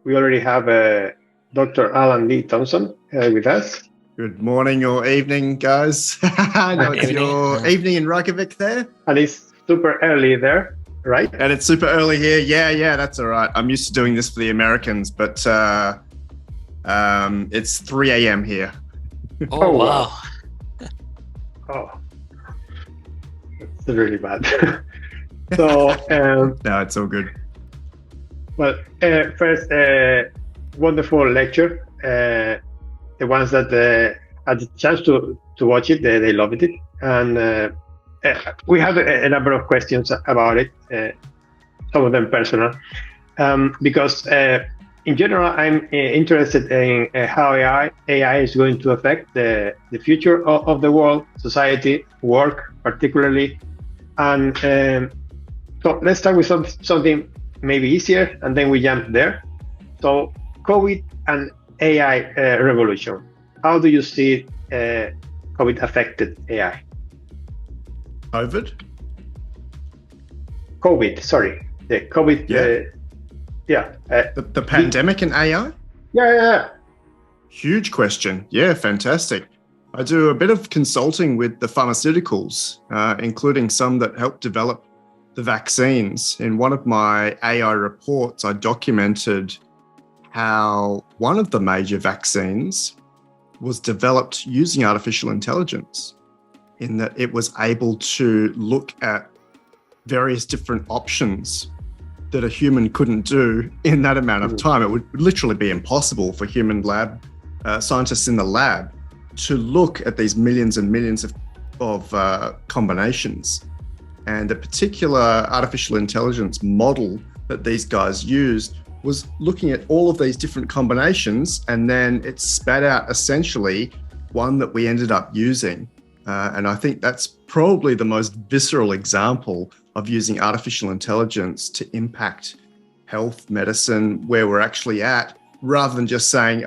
we already have Dr. Alan Lee Thompson with us. Good morning or evening, guys. I know it's your evening in Reykjavik there. And it's super early there, right? And it's super early here. Yeah, that's all right. I'm used to doing this for the Americans, but it's 3 a.m. here. Oh, wow. Oh, that's really bad. So, no, it's all good. Well, first, wonderful lecture. The ones that had the chance to watch it, they loved it. And we have a number of questions about it, some of them personal. Because in general, I'm interested in how AI is going to affect the future of the world, society, work particularly. And so let's start with something maybe easier, and then we jump there. So COVID and AI revolution. How do you see COVID affected AI? COVID, sorry. The COVID. The pandemic and AI? Yeah. Huge question. Yeah, fantastic. I do a bit of consulting with the pharmaceuticals, including some that help develop the vaccines. In one of my AI reports, I documented how one of the major vaccines was developed using artificial intelligence, in that it was able to look at various different options that a human couldn't do in that amount of time. It would literally be impossible for human lab scientists in the lab to look at these millions and millions of combinations. And the particular artificial intelligence model that these guys used was looking at all of these different combinations, and then it spat out essentially one that we ended up using. And I think that's probably the most visceral example of using artificial intelligence to impact health, medicine, where we're actually at, rather than just saying,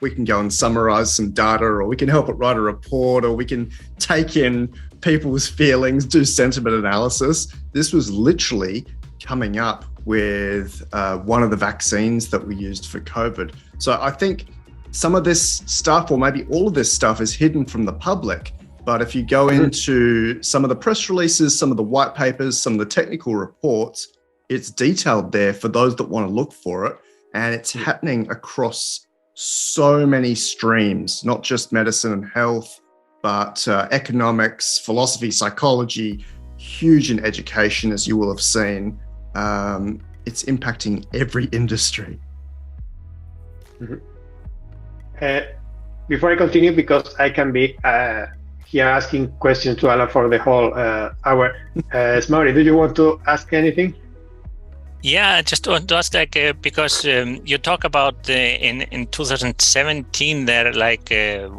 we can go and summarize some data, or we can help it write a report, or we can take in people's feelings, do sentiment analysis. This was literally coming up with one of the vaccines that we used for COVID. So I think some of this stuff, or maybe all of this stuff, is hidden from the public. But if you go into some of the press releases, some of the white papers, some of the technical reports, it's detailed there for those that want to look for it. And it's happening across so many streams, not just medicine and health, but economics, philosophy, psychology, huge in education, as you will have seen. It's impacting every industry. Before I continue, because I can be here asking questions to Alan for the whole hour. Smári, do you want to ask anything? Yeah, I just want to ask, because you talk about in 2017 there,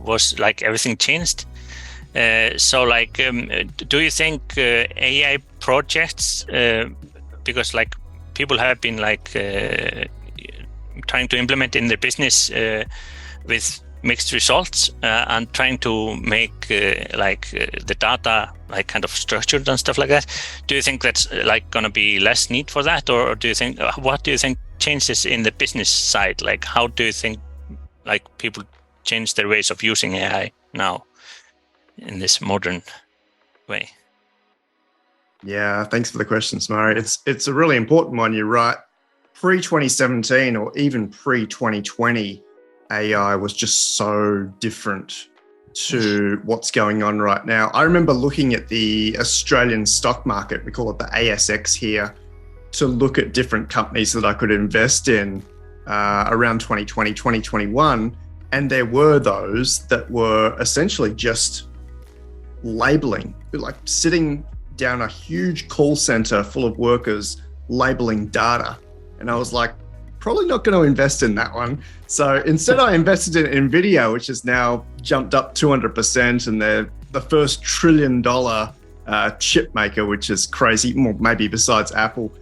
was everything changed. So do you think AI projects, because people have been trying to implement in their business with mixed results, and trying to make the data kind of structured and stuff like that. Do you think that's going to be less need for that, or do you think what do you think changes in the business side? How do you think people change their ways of using AI now in this modern way? Yeah, thanks for the question, Smári. It's a really important one. You're right. Pre-2017 or even pre-2020, AI was just so different to what's going on right now. I remember looking at the Australian stock market, we call it the ASX here, to look at different companies that I could invest in around 2020, 2021. And there were those that were essentially just labeling, sitting down a huge call center full of workers labeling data. And I was like, probably not going to invest in that one. So instead I invested in NVIDIA, which has now jumped up 200%, and they're the first $1 trillion chip maker, which is crazy, well, maybe besides Apple.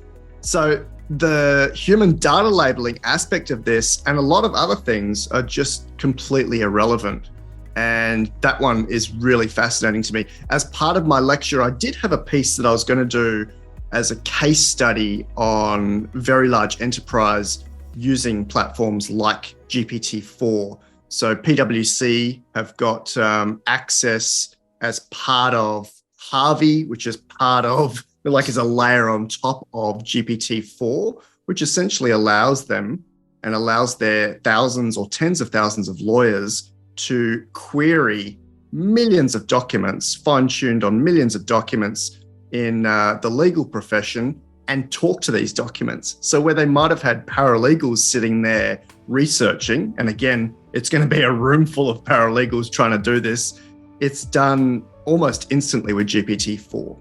So the human data labeling aspect of this and a lot of other things are just completely irrelevant. And that one is really fascinating to me. As part of my lecture, I did have a piece that I was going to do as a case study on very large enterprise using platforms like GPT-4. So PwC have got access as part of Harvey, which is part of, like, is a layer on top of GPT-4, which essentially allows them and allows their thousands or tens of thousands of lawyers to query millions of documents, fine-tuned on millions of documents in the legal profession, and talk to these documents. So where they might have had paralegals sitting there researching, and again, it's going to be a room full of paralegals trying to do this, it's done almost instantly with GPT-4.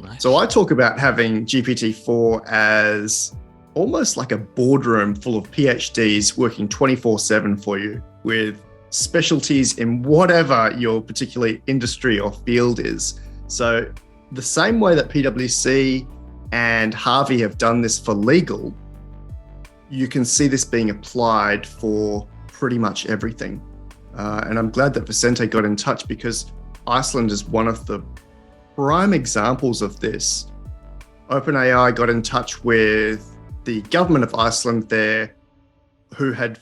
Nice. So I talk about having GPT-4 as almost like a boardroom full of PhDs working 24/7 for you with specialties in whatever your particular industry or field is. So the same way that PwC and Harvey have done this for legal, you can see this being applied for pretty much everything. And I'm glad that Vicente got in touch, because Iceland is one of the prime examples of this. OpenAI got in touch with the government of Iceland there, who had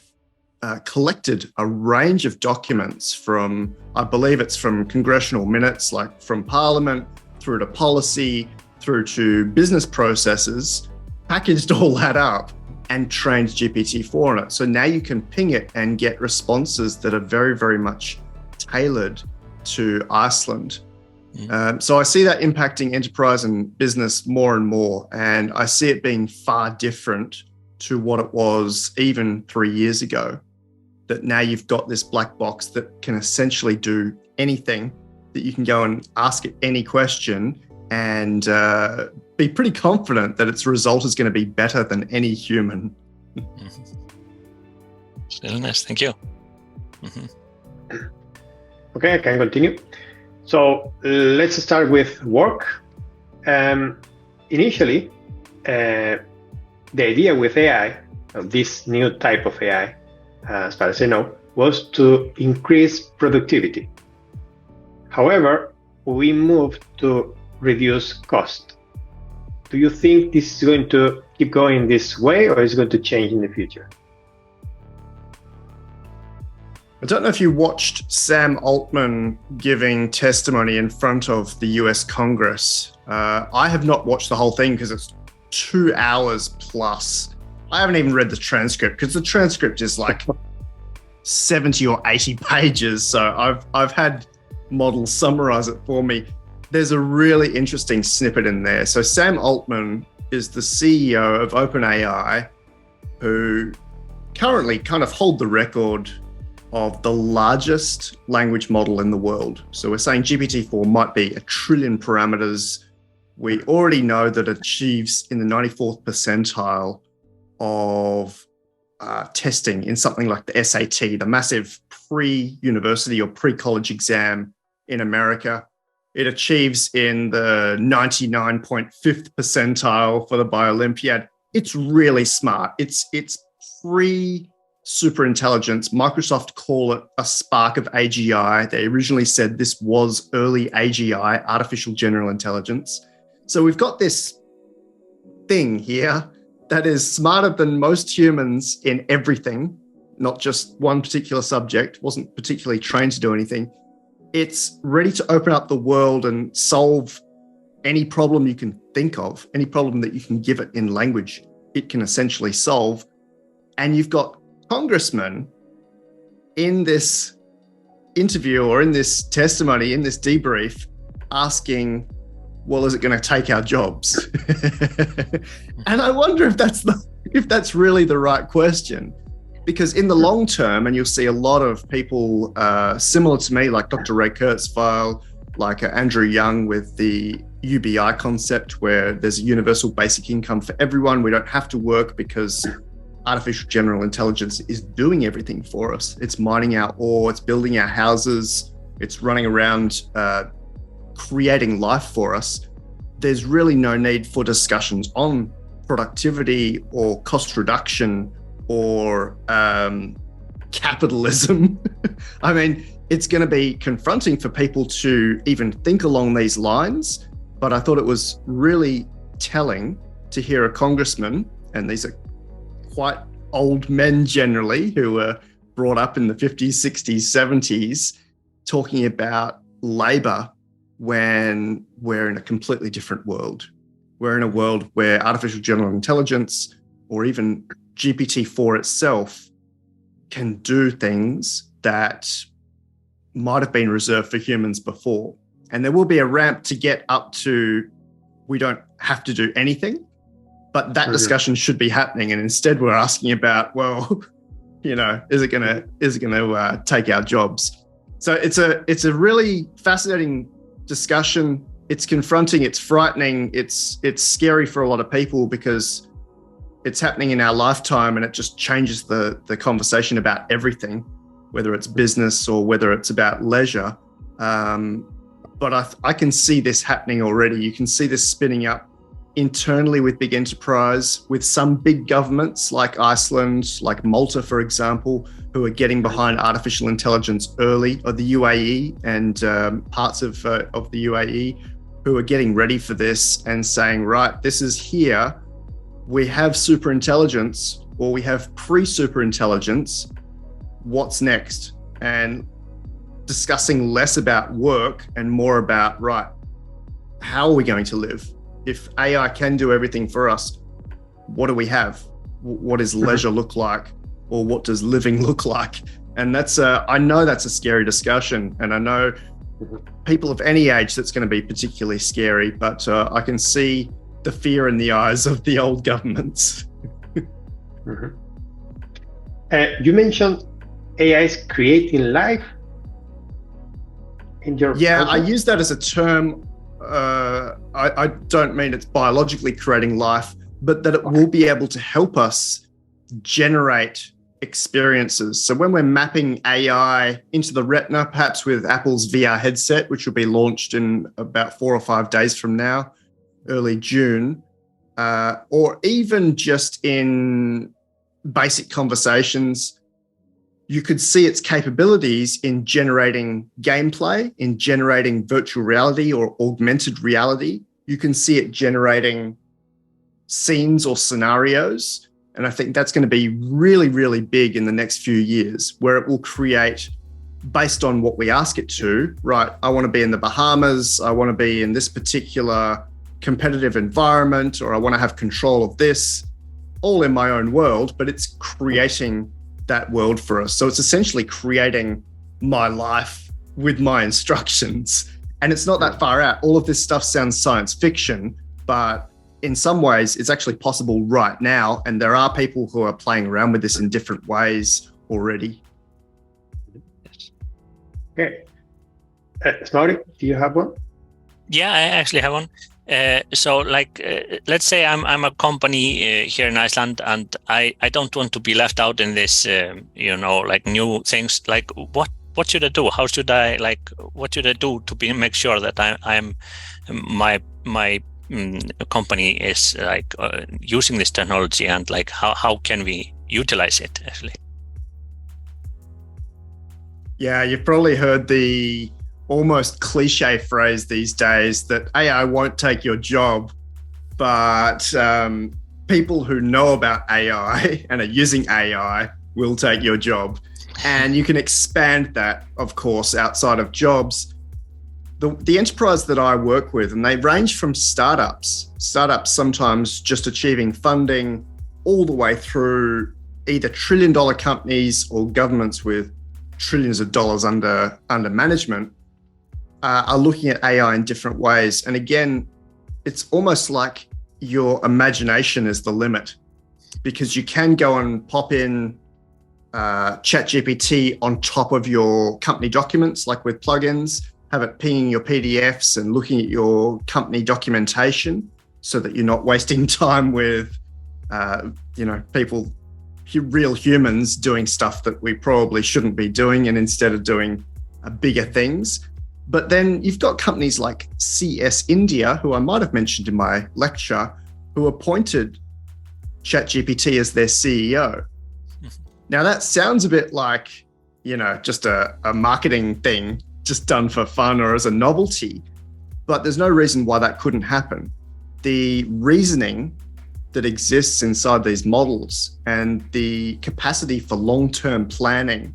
collected a range of documents from, I believe it's from congressional minutes, like from Parliament through to policy, through to business processes, packaged all that up and trained GPT-4 on it. So now you can ping it and get responses that are very, very much tailored to Iceland. So I see that impacting enterprise and business more and more, and I see it being far different to what it was even 3 years ago, that now you've got this black box that can essentially do anything, that you can go and ask it any question and be pretty confident that its result is going to be better than any human. Very nice, thank you. Okay, I can continue. So let's start with work. Initially, the idea with AI, this new type of AI, as far as I know, was to increase productivity. However, we moved to reduce cost. Do you think this is going to keep going this way, or is it going to change in the future? I don't know if you watched Sam Altman giving testimony in front of the US Congress. I have not watched the whole thing because it's 2 hours plus. I haven't even read the transcript because the transcript is like 70 or 80 pages. So I've had models summarize it for me. There's a really interesting snippet in there. So Sam Altman is the CEO of OpenAI, who currently kind of hold the record of the largest language model in the world. So we're saying GPT-4 might be 1 trillion parameters. We already know that it achieves in the 94th percentile of testing in something like the SAT, the massive pre-university or pre-college exam in America. It achieves in the 99.5th percentile for the Biolympiad. It's really smart. It's super intelligence. Microsoft call it a spark of AGI. They originally said this was early AGI, artificial general intelligence. So we've got this thing here that is smarter than most humans in everything, not just one particular subject, wasn't particularly trained to do anything. It's ready to open up the world and solve any problem you can think of, any problem that you can give it in language, it can essentially solve. And you've got congressmen in this interview or in this testimony, in this debrief, asking, well, is it going to take our jobs? And I wonder if that's really the right question. Because in the long term, and you'll see a lot of people similar to me, like Dr. Ray Kurzweil, like Andrew Young with the UBI concept, where there's a universal basic income for everyone. We don't have to work because artificial general intelligence is doing everything for us. It's mining our ore, it's building our houses, it's running around creating life for us. There's really no need for discussions on productivity or cost reduction or capitalism. I mean, it's going to be confronting for people to even think along these lines, but I thought it was really telling to hear a congressman, and these are quite old men generally who were brought up in the 50s, 60s, 70s, talking about labor when we're in a completely different world. We're in a world where artificial general intelligence, or even GPT-4 itself, can do things that might have been reserved for humans before. And there will be a ramp to get up to, we don't have to do anything, but that discussion should be happening. And instead we're asking about, well, you know, is it going to take our jobs? So it's a really fascinating discussion. It's confronting, it's frightening, it's scary for a lot of people because it's happening in our lifetime, and it just changes the conversation about everything, whether it's business or whether it's about leisure. But I can see this happening already. You can see this spinning up internally with big enterprise, with some big governments like Iceland, like Malta, for example, who are getting behind artificial intelligence early, or the UAE and parts of the UAE, who are getting ready for this and saying, right, this is here. We have super intelligence, or we have pre-super intelligence. What's next? And discussing less about work and more about, right, how are we going to live? If AI can do everything for us, what do we have? What does leisure look like? Or what does living look like? And I know that's a scary discussion. And I know people of any age that's going to be particularly scary, but I can see the fear in the eyes of the old governments. You mentioned AI is creating life in your I use that as a term. I don't mean it's biologically creating life, but that it will be able to help us generate experiences. So when we're mapping AI into the retina, perhaps with Apple's VR headset, which will be launched in about 4 or 5 days from now, early June, or even just in basic conversations, you could see its capabilities in generating gameplay, in generating virtual reality or augmented reality. You can see it generating scenes or scenarios. And I think that's going to be really, really big in the next few years, where it will create, based on what we ask it to, right, I want to be in the Bahamas, I want to be in this particular competitive environment, or I want to have control of this, all in my own world, but it's creating that world for us. So it's essentially creating my life with my instructions. And it's not that far out. All of this stuff sounds science fiction, but in some ways it's actually possible right now. And there are people who are playing around with this in different ways already. Okay. Snorri, do you have one? Yeah, I actually have one. So let's say I'm a company here in Iceland, and I don't want to be left out in this, like new things. Like what should I do? How should I, what should I do to make sure that my company is using this technology, and how can we utilize it actually? Yeah, you've probably heard the almost cliche phrase these days that AI won't take your job, but people who know about AI and are using AI will take your job. And you can expand that, of course, outside of jobs. The enterprise that I work with, and they range from startups sometimes just achieving funding, all the way through either trillion-dollar companies or governments with trillions of dollars under management, are looking at AI in different ways. And again, it's almost like your imagination is the limit, because you can go and pop in ChatGPT on top of your company documents, like with plugins, have it pinging your PDFs and looking at your company documentation so that you're not wasting time with, people, real humans doing stuff that we probably shouldn't be doing, and instead of doing bigger things. But then you've got companies like CS India, who I might have mentioned in my lecture, who appointed ChatGPT as their CEO. Now that sounds a bit like, just a marketing thing, just done for fun or as a novelty, but there's no reason why that couldn't happen. The reasoning that exists inside these models and the capacity for long-term planning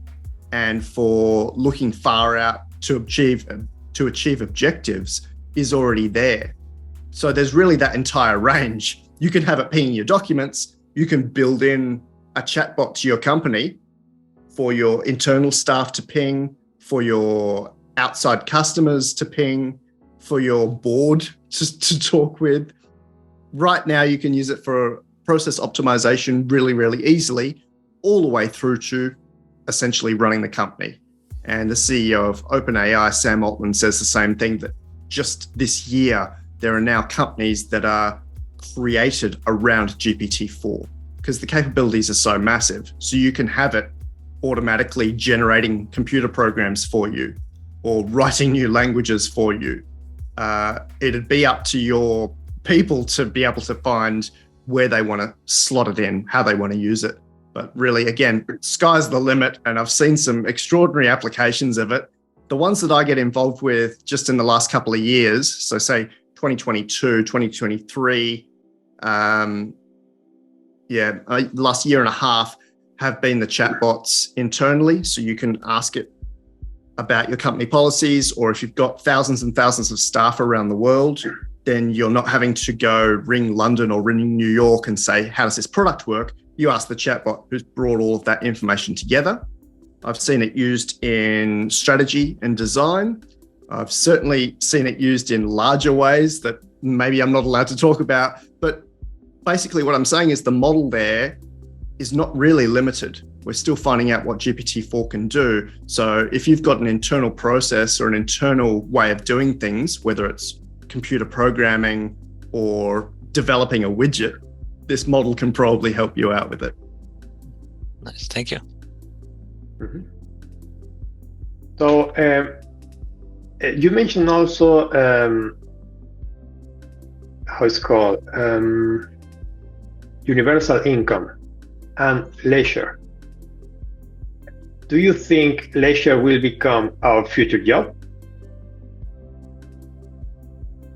and for looking far out to achieve objectives is already there. So there's really that entire range. You can have it pinging your documents. You can build in a chatbot to your company for your internal staff to ping, for your outside customers to ping, for your board to talk with. Right now, you can use it for process optimization really, really easily, all the way through to essentially running the company. And the CEO of OpenAI, Sam Altman, says the same thing, that just this year, there are now companies that are created around GPT-4 because the capabilities are so massive. So you can have it automatically generating computer programs for you or writing new languages for you. It'd be up to your people to be able to find where they want to slot it in, how they want to use it. But really, again, sky's the limit. And I've seen some extraordinary applications of it. The ones that I get involved with just in the last couple of years, so say 2022, 2023, last year and a half, have been the chatbots internally. So you can ask it about your company policies, or if you've got thousands and thousands of staff around the world, then you're not having to go ring London or ring New York and say, how does this product work? You ask the chatbot who's brought all of that information together. I've seen it used in strategy and design. I've certainly seen it used in larger ways that maybe I'm not allowed to talk about. But basically what I'm saying is the model there is not really limited. We're still finding out what GPT-4 can do. So if you've got an internal process or an internal way of doing things, whether it's computer programming or developing a widget, this model can probably help you out with it. Nice, thank you. Mm-hmm. So you mentioned also how it's called universal income and leisure. Do you think leisure will become our future job?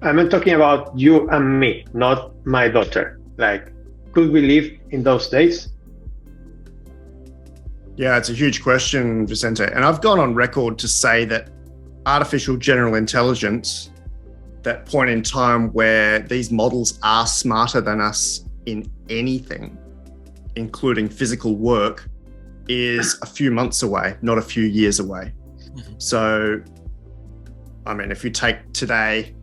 I'm not talking about you and me, not my daughter. Like, could we live in those days? Yeah, it's a huge question, Vicente. And I've gone on record to say that artificial general intelligence, that point in time where these models are smarter than us in anything, including physical work, is a few months away, not a few years away. Mm-hmm. So, I mean, if you take today,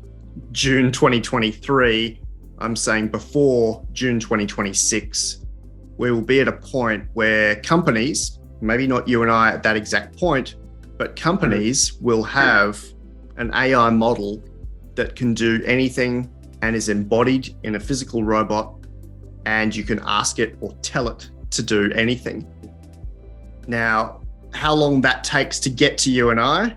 June 2023, I'm saying before June 2026, we will be at a point where companies, maybe not you and I at that exact point, but companies will have an AI model that can do anything and is embodied in a physical robot, and you can ask it or tell it to do anything. Now, how long that takes to get to you and I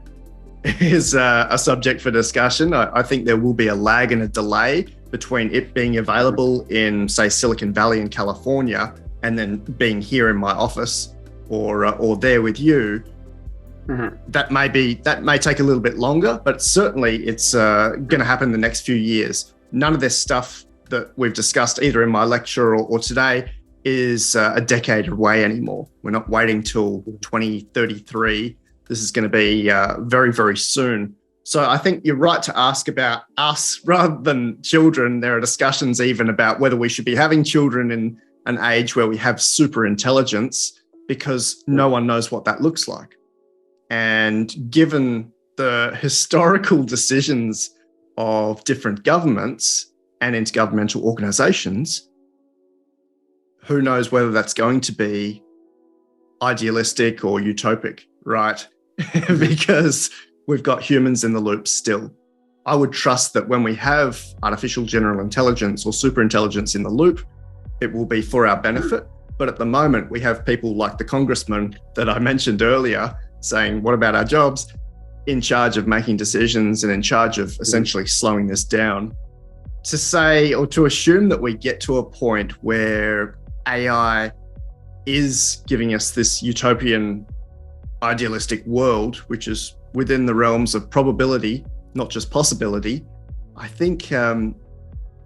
is a subject for discussion. I think there will be a lag and a delay between it being available in, say, Silicon Valley in California and then being here in my office or there with you. Mm-hmm. That may take a little bit longer, but certainly it's going to happen in the next few years. None of this stuff that we've discussed either in my lecture or today is a decade away anymore. We're not waiting till 2033. This is going to be very, very soon. So I think you're right to ask about us rather than children. There are discussions even about whether we should be having children in an age where we have super intelligence, because no one knows what that looks like. And given the historical decisions of different governments and intergovernmental organizations, who knows whether that's going to be idealistic or utopic, right? Because we've got humans in the loop still. I would trust that when we have artificial general intelligence or super intelligence in the loop, it will be for our benefit. But at the moment, we have people like the congressman that I mentioned earlier saying, what about our jobs? In charge of making decisions and in charge of essentially slowing this down. To say or to assume that we get to a point where AI is giving us this utopian, idealistic world, which is within the realms of probability, not just possibility, I think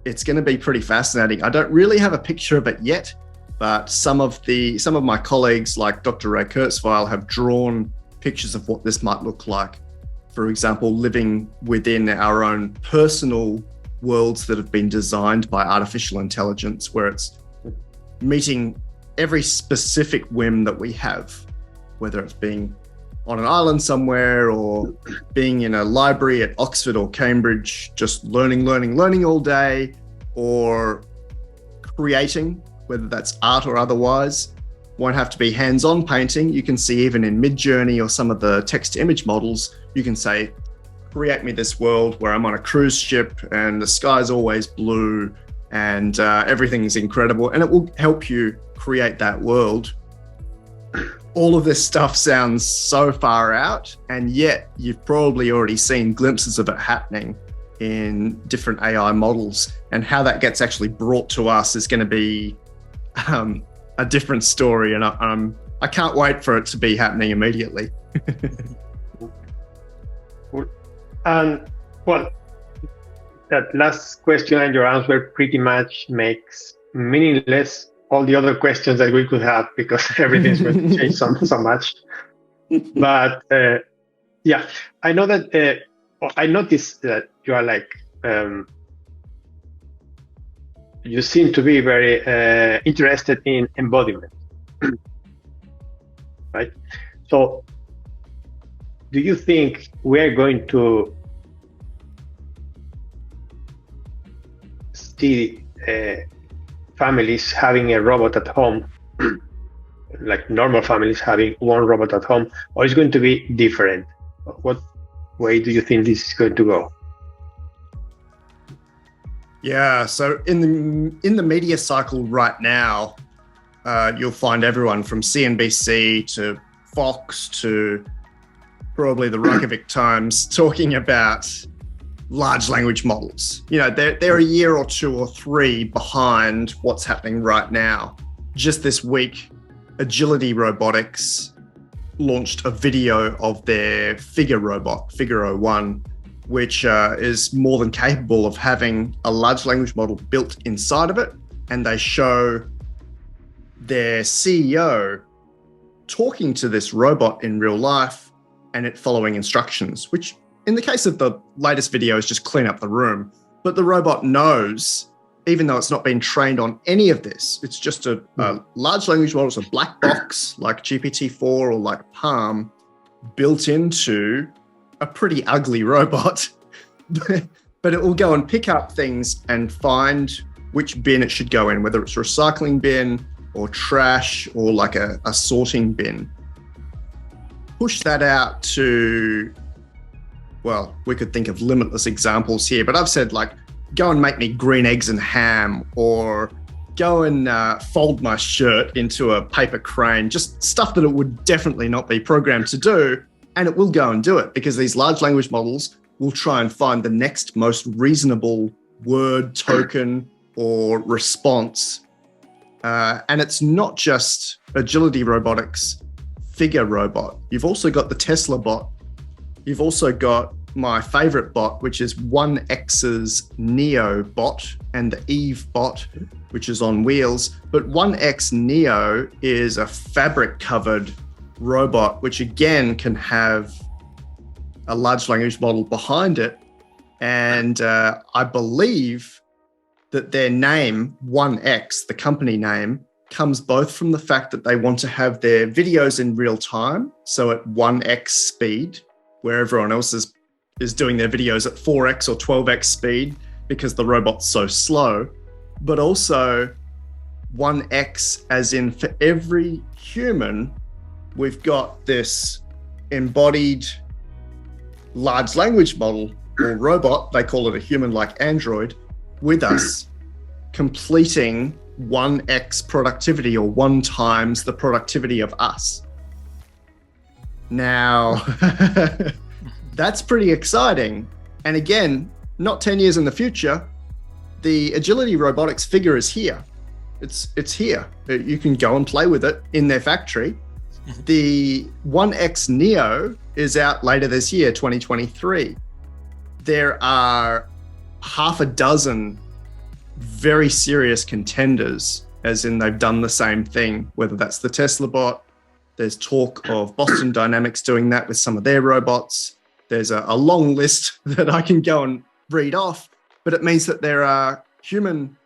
it's going to be pretty fascinating. I don't really have a picture of it yet, but some of my colleagues, like Dr. Ray Kurzweil, have drawn pictures of what this might look like. For example, living within our own personal worlds that have been designed by artificial intelligence, where it's meeting every specific whim that we have, whether it's being on an island somewhere or being in a library at Oxford or Cambridge, just learning all day, or creating, whether that's art or otherwise. Won't have to be hands-on painting. You can see even in Midjourney or some of the text-to-image models, you can say, create me this world where I'm on a cruise ship and the sky's always blue and everything's incredible, and it will help you create that world. All of this stuff sounds so far out, and yet you've probably already seen glimpses of it happening in different AI models, and how that gets actually brought to us is going to be a different story, and I can't wait for it to be happening immediately. Cool. And well, that last question and your answer pretty much makes meaningless all the other questions that we could have, because everything's going to change so much. But yeah, I know that I noticed that you are like, you seem to be very interested in embodiment, right? So do you think we're going to see families having a robot at home, like normal families having one robot at home, or is it going to be different? What way do you think this is going to go? Yeah, so in the media cycle right now, you'll find everyone from CNBC to Fox to probably the Reykjavik Times talking about large language models. You know, they're a year or two or three behind what's happening right now. Just this week, Agility Robotics launched a video of their Figure robot, Figure 01, which is more than capable of having a large language model built inside of it. And they show their CEO talking to this robot in real life and it following instructions, which in the case of the latest video is just clean up the room. But the robot knows, even though it's not been trained on any of this, it's just a large language model, it's a black box like GPT-4 or like Palm built into a pretty ugly robot. But it will go and pick up things and find which bin it should go in, whether it's a recycling bin or trash or like a sorting bin. Push that out to, well, we could think of limitless examples here, but I've said like, go and make me green eggs and ham, or go and fold my shirt into a paper crane, just stuff that it would definitely not be programmed to do. And it will go and do it, because these large language models will try and find the next most reasonable word, token, or response. And it's not just Agility Robotics Figure robot. You've also got the Tesla bot. You've also got my favorite bot, which is 1X's Neo bot, and the Eve bot, which is on wheels. But 1X Neo is a fabric-covered robot, which again can have a large language model behind it. And I believe that their name, 1X, the company name, comes both from the fact that they want to have their videos in real time, so at 1X speed, where everyone else is doing their videos at 4X or 12X speed because the robot's so slow, but also 1X as in for every human, we've got this embodied large language model or robot, they call it a human-like android, with us, completing 1X productivity, or 1 times the productivity of us. Now, that's pretty exciting. And again, not 10 years in the future, the Agility Robotics Figure is here. It's here. You can go and play with it in their factory. The 1X Neo is out later this year, 2023. There are half a dozen very serious contenders, as in they've done the same thing, whether that's the Tesla bot. There's talk of Boston Dynamics doing that with some of their robots. There's a long list that I can go and read off, but it means that there are human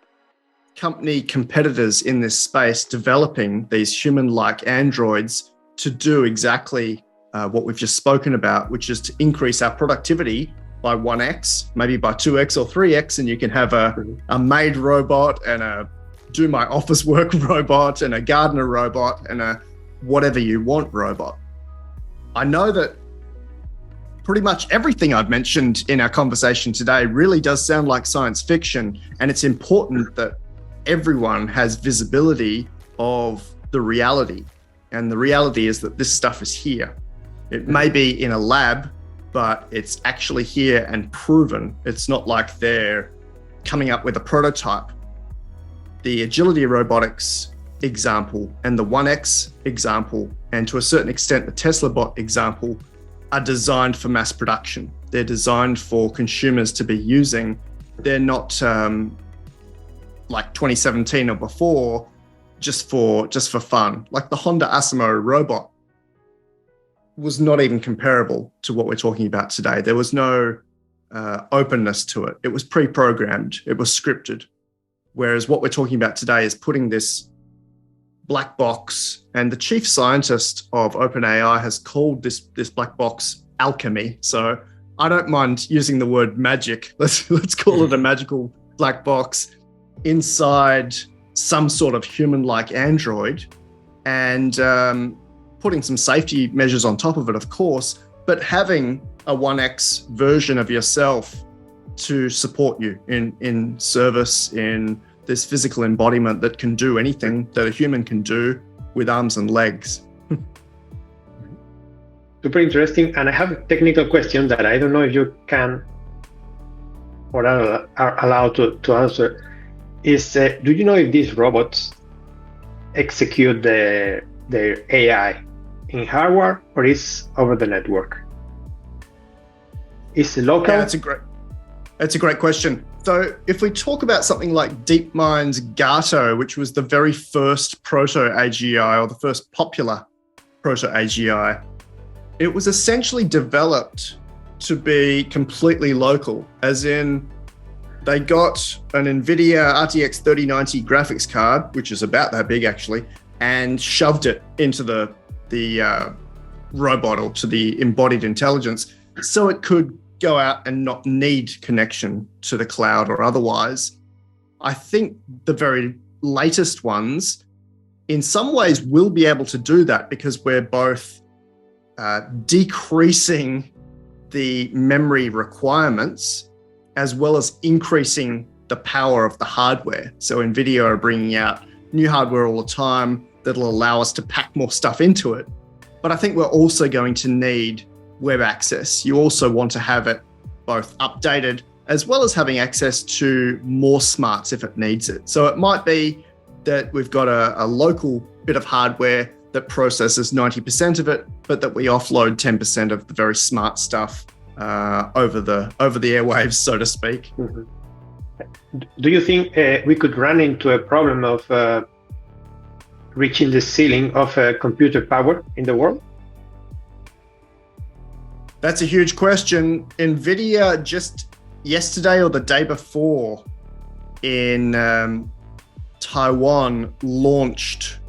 company competitors in this space developing these human-like androids to do exactly what we've just spoken about, which is to increase our productivity by 1x, maybe by 2x or 3x, and you can have a maid robot and a do my office work robot and a gardener robot and a whatever you want robot. I know that pretty much everything I've mentioned in our conversation today really does sound like science fiction, and it's important that everyone has visibility of the reality. And the reality is that this stuff is here. It may be in a lab, but it's actually here and proven. It's not like they're coming up with a prototype. The agility robotics example and the 1X example, and to a certain extent the Tesla bot example, are designed for mass production. They're designed for consumers to be using. They're not like 2017 or before, just for fun. Like the Honda Asimo robot was not even comparable to what we're talking about today. There was no openness to it. It was pre-programmed. It was scripted. Whereas what we're talking about today is putting this black box, and the chief scientist of OpenAI has called this black box alchemy. So I don't mind using the word magic. Let's call it a magical black box inside some sort of human-like android, and putting some safety measures on top of it, of course, but having a 1X version of yourself to support you in service, in this physical embodiment that can do anything that a human can do with arms and legs. Super interesting. And I have a technical question that I don't know if you can or are allowed to answer. Is do you know if these robots execute their AI in hardware or is over the network? Is it local? Yeah, that's a great question. So if we talk about something like DeepMind's Gato, which was the very first proto-AGI or the first popular proto-AGI, it was essentially developed to be completely local, as in they got an NVIDIA RTX 3090 graphics card, which is about that big actually, and shoved it into the robot or to the embodied intelligence so it could go out and not need connection to the cloud or otherwise. I think the very latest ones in some ways will be able to do that because we're both decreasing the memory requirements as well as increasing the power of the hardware. So NVIDIA are bringing out new hardware all the time that'll allow us to pack more stuff into it. But I think we're also going to need web access. You also want to have it both updated as well as having access to more smarts if it needs it. So it might be that we've got a local bit of hardware that processes 90% of it, but that we offload 10% of the very smart stuff over the airwaves, so to speak. Mm-hmm. Do you think we could run into a problem of reaching the ceiling of computer power in the world? That's a huge question. NVIDIA just yesterday or the day before in Taiwan launched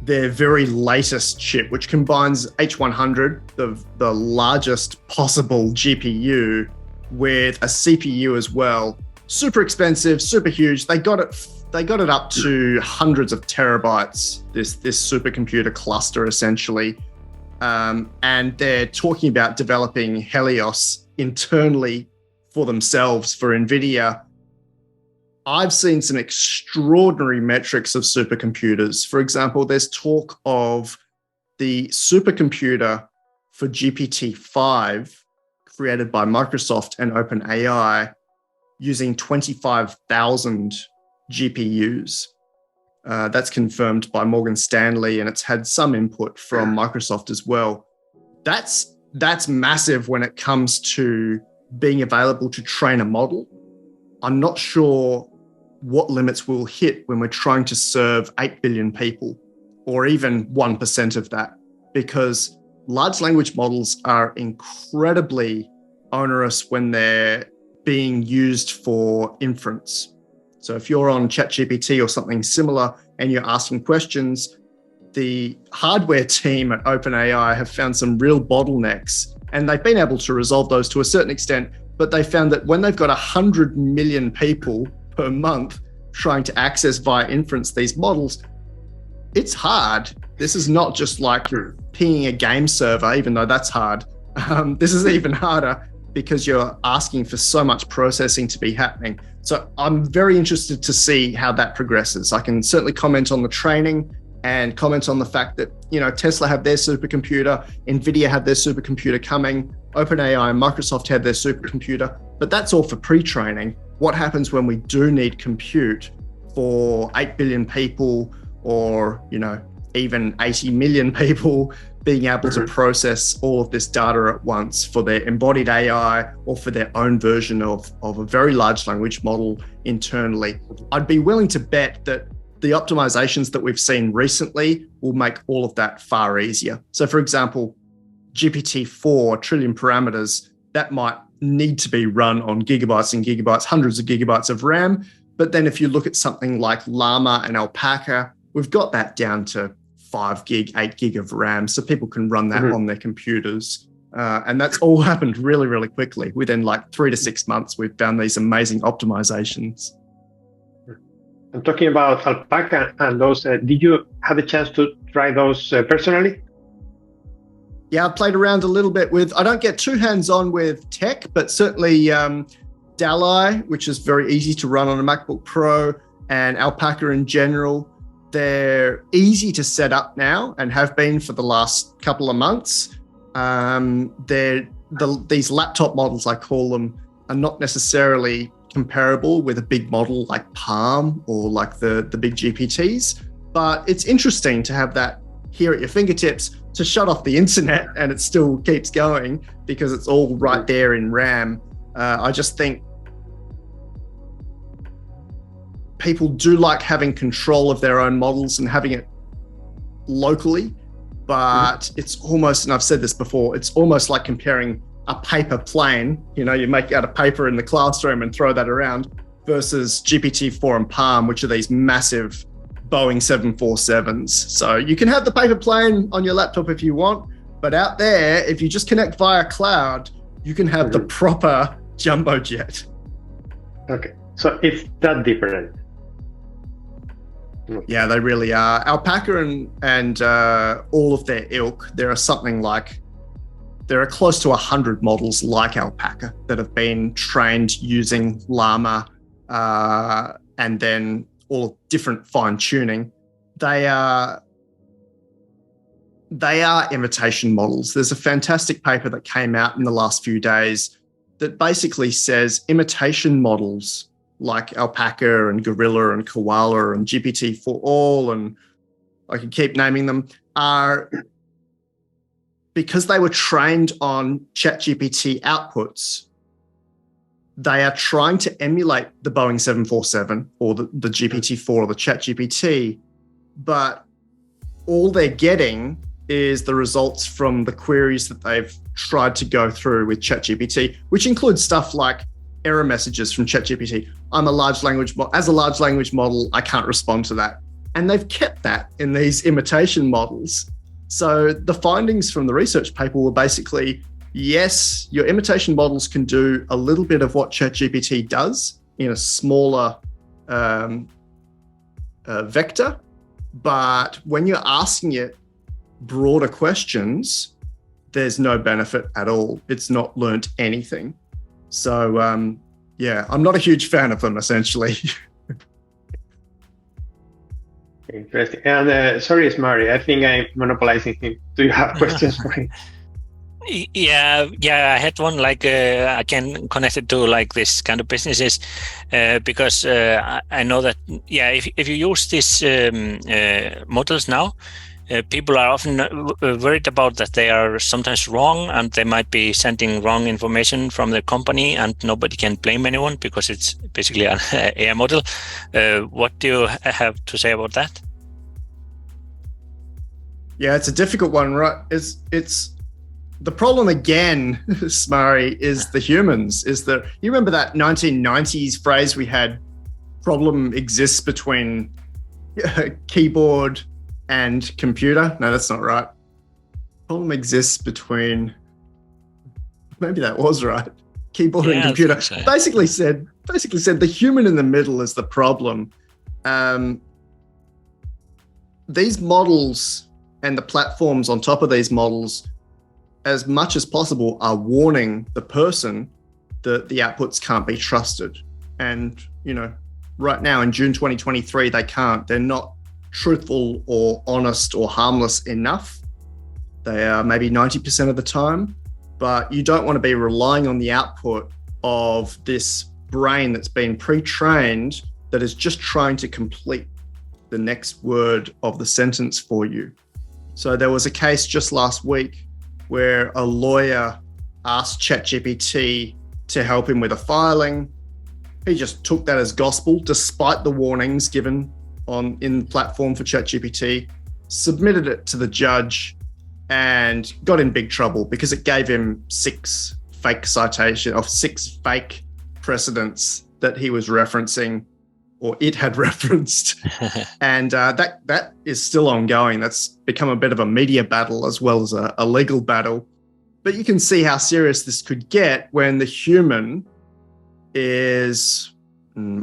their very latest chip, which combines H100, the largest possible GPU, with a CPU as well. Super expensive, super huge. They got it up to hundreds of terabytes, this supercomputer cluster essentially. And they're talking about developing Helios internally for themselves, for NVIDIA. I've seen some extraordinary metrics of supercomputers. For example, there's talk of the supercomputer for GPT-5 created by Microsoft and OpenAI using 25,000 GPUs. That's confirmed by Morgan Stanley, and it's had some input from Microsoft as well. That's massive when it comes to being available to train a model. I'm not sure what limits we'll hit when we're trying to serve 8 billion people, or even 1% of that, because large language models are incredibly onerous when they're being used for inference. So if you're on ChatGPT or something similar and you're asking questions, the hardware team at OpenAI have found some real bottlenecks, and they've been able to resolve those to a certain extent, but they found that when they've got 100 million people per month trying to access via inference these models, it's hard. This is not just like pinging a game server, even though that's hard. This is even harder because you're asking for so much processing to be happening. So I'm very interested to see how that progresses. I can certainly comment on the training and comment on the fact that, Tesla have their supercomputer, NVIDIA had their supercomputer coming, OpenAI and Microsoft had their supercomputer, but that's all for pre-training. What happens when we do need compute for 8 billion people or, even 80 million people being able to process all of this data at once for their embodied AI or for their own version of a very large language model internally? I'd be willing to bet that the optimizations that we've seen recently will make all of that far easier. So for example, GPT-4 trillion parameters, that might need to be run on gigabytes and gigabytes, hundreds of gigabytes of RAM. But then if you look at something like Llama and Alpaca, we've got that down to 5 gig, 8 gig of RAM. So people can run that on their computers. And that's all happened really, really quickly. Within like 3 to 6 months, we've found these amazing optimizations. I'm talking about Alpaca and those. Did you have a chance to try those personally? Yeah, I've played around a little bit with, I don't get too hands-on with tech, but certainly DALL-E, which is very easy to run on a MacBook Pro, and Alpaca in general, they're easy to set up now and have been for the last couple of months. These laptop models, I call them, are not necessarily comparable with a big model like Palm or like the big GPTs, but it's interesting to have that here at your fingertips to shut off the internet and it still keeps going because it's all right there in RAM. I just think people do like having control of their own models and having it locally, but it's almost, and I've said this before, it's almost like comparing a paper plane, you make out of paper in the classroom and throw that around, versus GPT-4 and Palm, which are these massive Boeing 747s. So you can have the paper plane on your laptop if you want, but out there, if you just connect via cloud, you can have the proper jumbo jet. Okay, so it's that different. Yeah, they really are. Alpaca and all of their ilk, there are close to 100 models like Alpaca that have been trained using Llama and then all different fine tuning. They are imitation models. There's a fantastic paper that came out in the last few days that basically says imitation models like Alpaca and Gorilla and Koala and GPT-4all, and I can keep naming them, are, because they were trained on ChatGPT outputs, they are trying to emulate the Boeing 747 or the GPT-4 or the ChatGPT, but all they're getting is the results from the queries that they've tried to go through with ChatGPT, which includes stuff like error messages from ChatGPT. As a large language model, I can't respond to that. And they've kept that in these imitation models. So the findings from the research paper were basically, yes, your imitation models can do a little bit of what ChatGPT does in a smaller vector, but when you're asking it broader questions, there's no benefit at all. It's not learnt anything. So I'm not a huge fan of them, essentially. Interesting. And sorry, Smari, I think I'm monopolizing him. Do you have questions for him? Yeah, I had one like again connected to like this kind of businesses, because I know that if you use these models now, people are often worried about that they are sometimes wrong, and they might be sending wrong information from the company, and nobody can blame anyone because it's basically an AI model. What do you have to say about that? Yeah, it's a difficult one, right? It's the problem again, Smari, is the humans. You remember that 1990s phrase we had, problem exists between keyboard and computer? No, that's not right. Problem exists between, maybe that was right. Keyboard and computer. So. Basically said the human in the middle is the problem. These models and the platforms on top of these models, as much as possible, are warning the person that the outputs can't be trusted. And, right now in June 2023, they can't. They're not truthful or honest or harmless enough. They are maybe 90% of the time, but you don't want to be relying on the output of this brain that's been pre-trained that is just trying to complete the next word of the sentence for you. So there was a case just last week where a lawyer asked ChatGPT to help him with a filing. He just took that as gospel, despite the warnings given in the platform for ChatGPT, submitted it to the judge, and got in big trouble because it gave him 6 fake precedents that he was referencing, or it had referenced. And that is still ongoing. That's become a bit of a media battle as well as a legal battle. But you can see how serious this could get when the human is,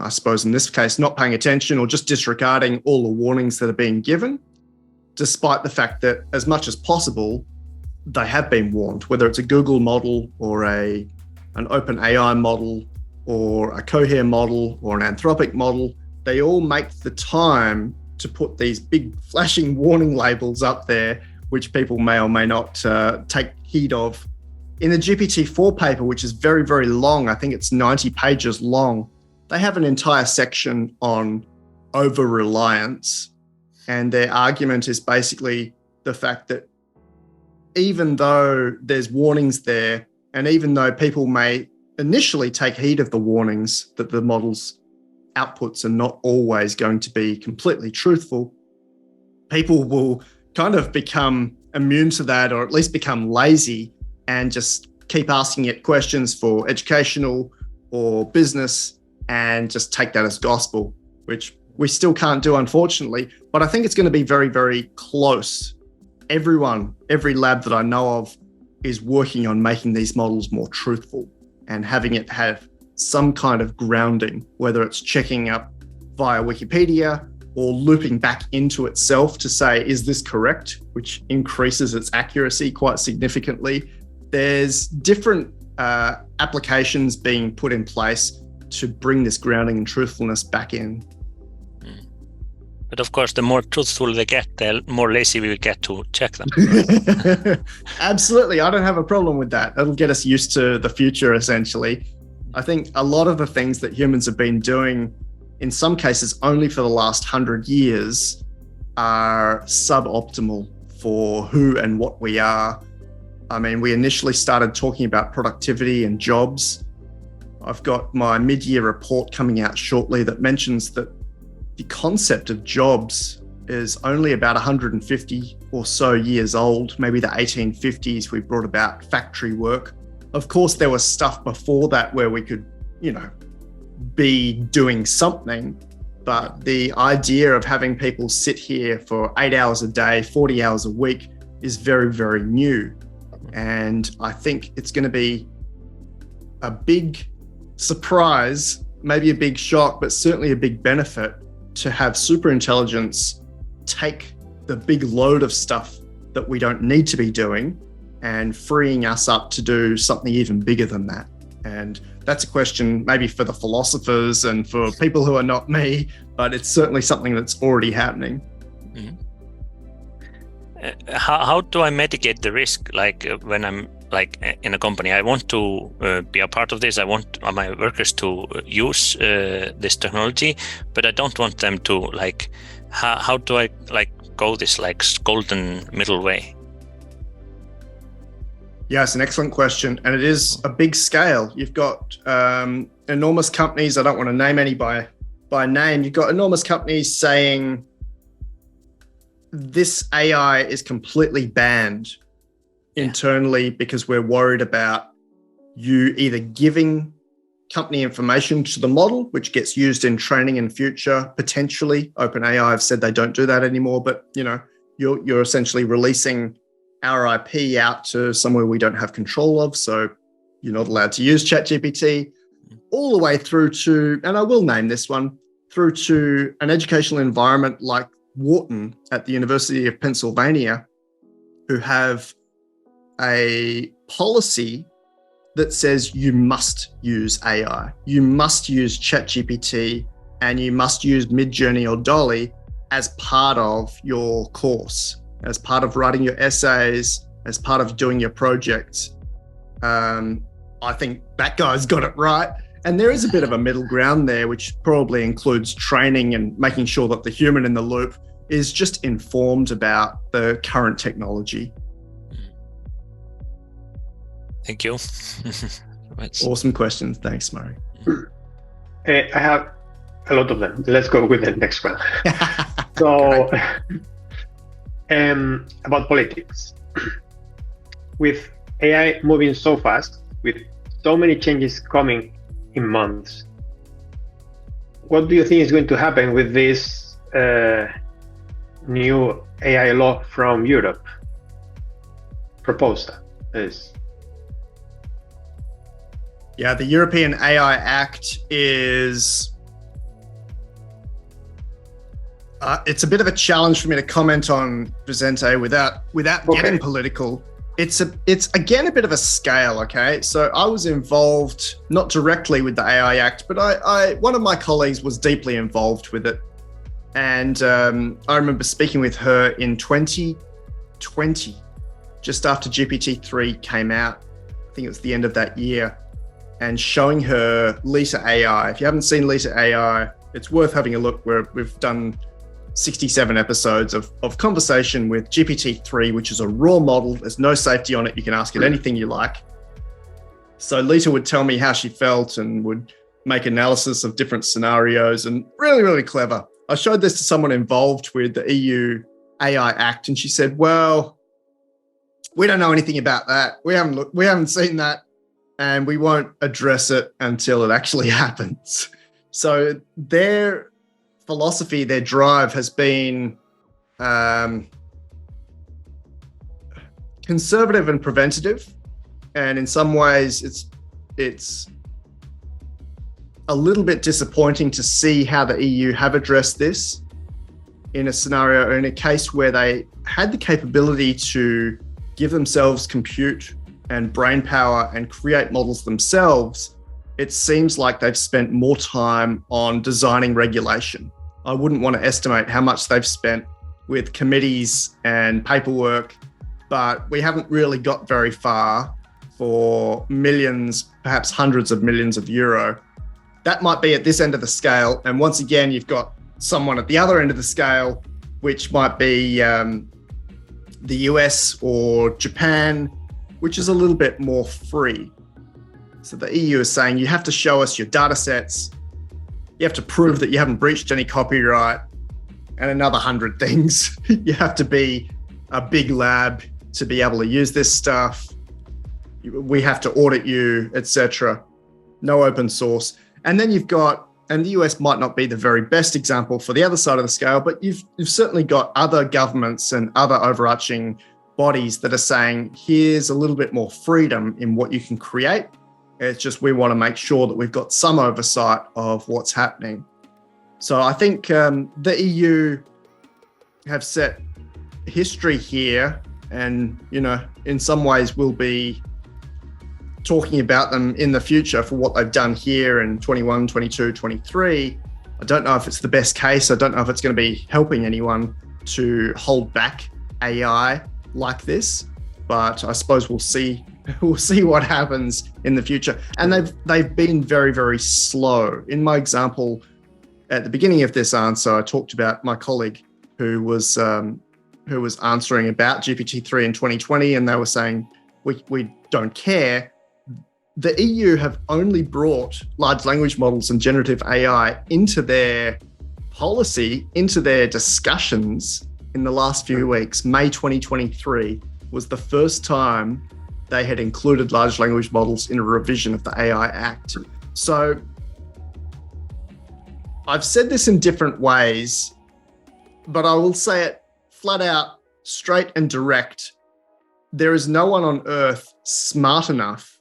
I suppose in this case, not paying attention or just disregarding all the warnings that are being given, despite the fact that as much as possible, they have been warned, whether it's a Google model or an open AI model or a Cohere model or an Anthropic model. They all make the time to put these big flashing warning labels up there, which people may or may not take heed of. In the GPT-4 paper, which is very, very long, I think it's 90 pages long, they have an entire section on over-reliance. And their argument is basically the fact that even though there's warnings there, and even though people may initially take heed of the warnings that the model's outputs are not always going to be completely truthful, people will kind of become immune to that, or at least become lazy and just keep asking it questions for educational or business and just take that as gospel, which we still can't do, unfortunately. But I think it's going to be very, very close. Every lab that I know of is working on making these models more truthful and having it have some kind of grounding, whether it's checking up via Wikipedia or looping back into itself to say, is this correct? Which increases its accuracy quite significantly. There's different applications being put in place to bring this grounding and truthfulness back in. But of course, the more truthful they get, the more lazy we will get to check them. Absolutely. I don't have a problem with that. It'll get us used to the future, essentially. I think a lot of the things that humans have been doing, in some cases only for the last 100 years, are suboptimal for who and what we are. I mean, we initially started talking about productivity and jobs. I've got my mid-year report coming out shortly that mentions that the concept of jobs is only about 150 or so years old. Maybe the 1850s, we brought about factory work. Of course, there was stuff before that where we could, be doing something. But the idea of having people sit here for 8 hours a day, 40 hours a week is very, very new. And I think it's going to be a big surprise, maybe a big shock, but certainly a big benefit to have superintelligence take the big load of stuff that we don't need to be doing and freeing us up to do something even bigger than that. And that's a question maybe for the philosophers and for people who are not me, but it's certainly something that's already happening. Mm-hmm. How do I mitigate the risk? Like when I'm like in a company, I want to be a part of this. I want my workers to use this technology, but I don't want them to like. How do I like go this like golden middle way? Yeah, it's an excellent question, and it is a big scale. You've got enormous companies. I don't want to name any by name. You've got enormous companies saying this AI is completely banned internally because we're worried about you either giving company information to the model, which gets used in training in future, potentially. OpenAI have said they don't do that anymore, but you're essentially releasing our IP out to somewhere we don't have control of, so you're not allowed to use ChatGPT, all the way through to, and I will name this one, through to an educational environment like Wharton at the University of Pennsylvania, who have a policy that says you must use AI, you must use ChatGPT, and you must use Midjourney or Dolly as part of your course, as part of writing your essays, as part of doing your projects. I think that guy's got it right. And there is a bit of a middle ground there, which probably includes training and making sure that the human in the loop is just informed about the current technology. Thank you. Awesome questions. Thanks, Murray. I have a lot of them. Let's go with the next one. So, about politics. With AI moving so fast, with so many changes coming in months, what do you think is going to happen with this new AI law from Europe proposed? Yeah, the European AI Act is, it's a bit of a challenge for me to comment on, Vicente, without getting political. It's again a bit of a scale, okay? So I was involved, not directly with the AI Act, but one of my colleagues was deeply involved with it. And I remember speaking with her in 2020, just after GPT-3 came out. I think it was the end of that year. And showing her Lisa AI. If you haven't seen Lisa AI, it's worth having a look. We've done 67 episodes of conversation with GPT-3, which is a raw model. There's no safety on it. You can ask it anything you like. So Lisa would tell me how she felt and would make analysis of different scenarios, and really, really clever. I showed this to someone involved with the EU AI Act, and she said, well, we don't know anything about that. We haven't seen that. And we won't address it until it actually happens. So their philosophy, their drive has been conservative and preventative. And in some ways, it's a little bit disappointing to see how the EU have addressed this in a scenario or in a case where they had the capability to give themselves compute and brain power and create models themselves. It seems like they've spent more time on designing regulation. I wouldn't want to estimate how much they've spent with committees and paperwork, but we haven't really got very far for millions, perhaps hundreds of millions of euro. That might be at this end of the scale. And once again, you've got someone at the other end of the scale, which might be the US or Japan, which is a little bit more free. So the EU is saying you have to show us your data sets, you have to prove that you haven't breached any copyright, and another 100 things. You have to be a big lab to be able to use this stuff. We have to audit you, etc. No open source. And then you've got, and the US might not be the very best example for the other side of the scale, but you've certainly got other governments and other overarching bodies that are saying, here's a little bit more freedom in what you can create. It's just we want to make sure that we've got some oversight of what's happening. So I think the EU have set history here, and, in some ways we'll be talking about them in the future for what they've done here in 21, 22, 23. I don't know if it's the best case. I don't know if it's going to be helping anyone to hold back AI like this, but I suppose we'll see We'll see what happens in the future. And they've been very, very slow. In my example, at the beginning of this answer, I talked about my colleague who was answering about GPT-3 in 2020, and they were saying, we don't care. The EU have only brought large language models and generative AI into their policy, into their discussions in the last few weeks. May 2023 was the first time they had included large language models in a revision of the AI Act. So I've said this in different ways, but I will say it flat out, straight and direct. There is no one on earth smart enough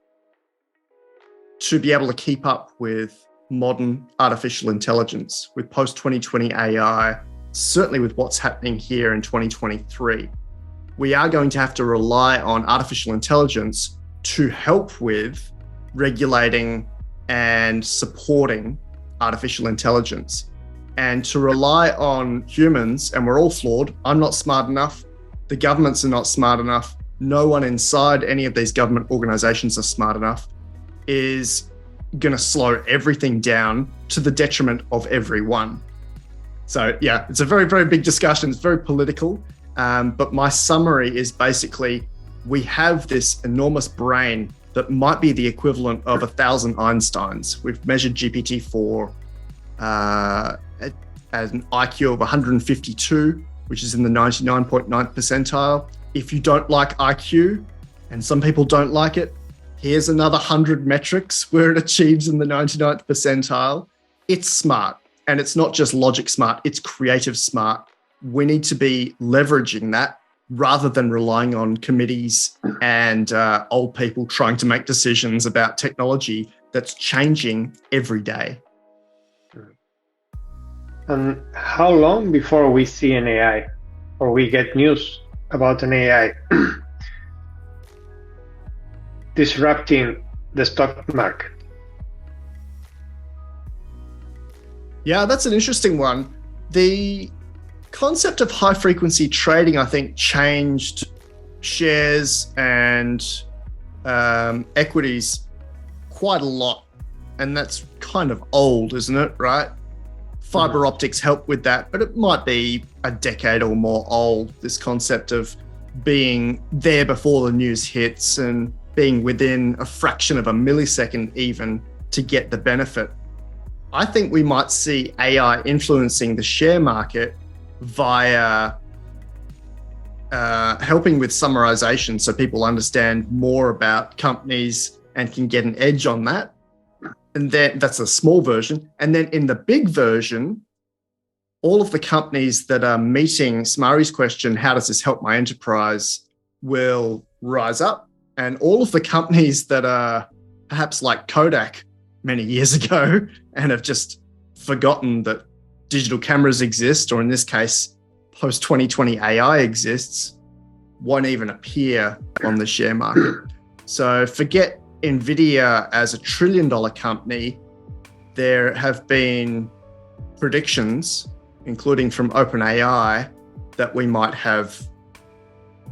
to be able to keep up with modern artificial intelligence, with post-2020 AI, certainly with what's happening here in 2023. We are going to have to rely on artificial intelligence to help with regulating and supporting artificial intelligence. And to rely on humans, and we're all flawed. I'm not smart enough. The governments are not smart enough. No one inside any of these government organizations are smart enough, is going to slow everything down to the detriment of everyone. So yeah, it's a very, very big discussion. It's very political. But my summary is basically, we have this enormous brain that might be the equivalent of 1,000 Einsteins. We've measured GPT-4 at an IQ of 152, which is in the 99.9th percentile. If you don't like IQ, and some people don't like it, here's another 100 metrics where it achieves in the 99th percentile. It's smart, and it's not just logic smart, it's creative smart. We need to be leveraging that rather than relying on committees and old people trying to make decisions about technology that's changing every day. And how long before we see an AI or we get news about an AI disrupting the stock market? Yeah, that's an interesting one. The concept of high frequency trading, I think, changed shares and equities quite a lot. And that's kind of old, isn't it? Right? Fiber optics help with that, but it might be a decade or more old, this concept of being there before the news hits and being within a fraction of a millisecond even to get the benefit. I think we might see AI influencing the share market via helping with summarization, so people understand more about companies and can get an edge on that. And then that's a small version. And then in the big version, all of the companies that are meeting Smari's question, how does this help my enterprise, will rise up. And all of the companies that are perhaps like Kodak many years ago and have just forgotten that digital cameras exist, or in this case, post-2020 AI exists, won't even appear on the share market. So forget NVIDIA as $1 trillion company. There have been predictions, including from OpenAI, that we might have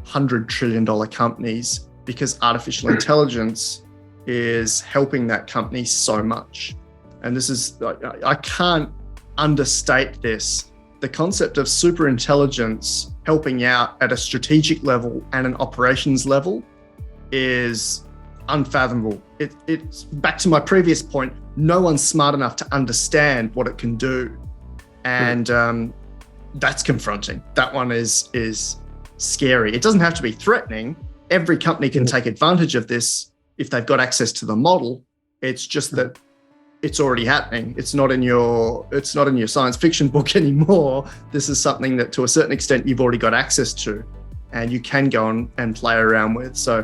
$100 trillion companies because artificial intelligence is helping that company so much. And this is, I can't understate this. The concept of super intelligence helping out at a strategic level and an operations level is unfathomable. It's back to my previous point. No one's smart enough to understand what it can do. And that's confronting. That one is scary. It doesn't have to be threatening. Every company can take advantage of this if they've got access to the model. It's just that it's already happening. It's not in your science fiction book anymore. This is something that to a certain extent you've already got access to and you can go on and play around with. So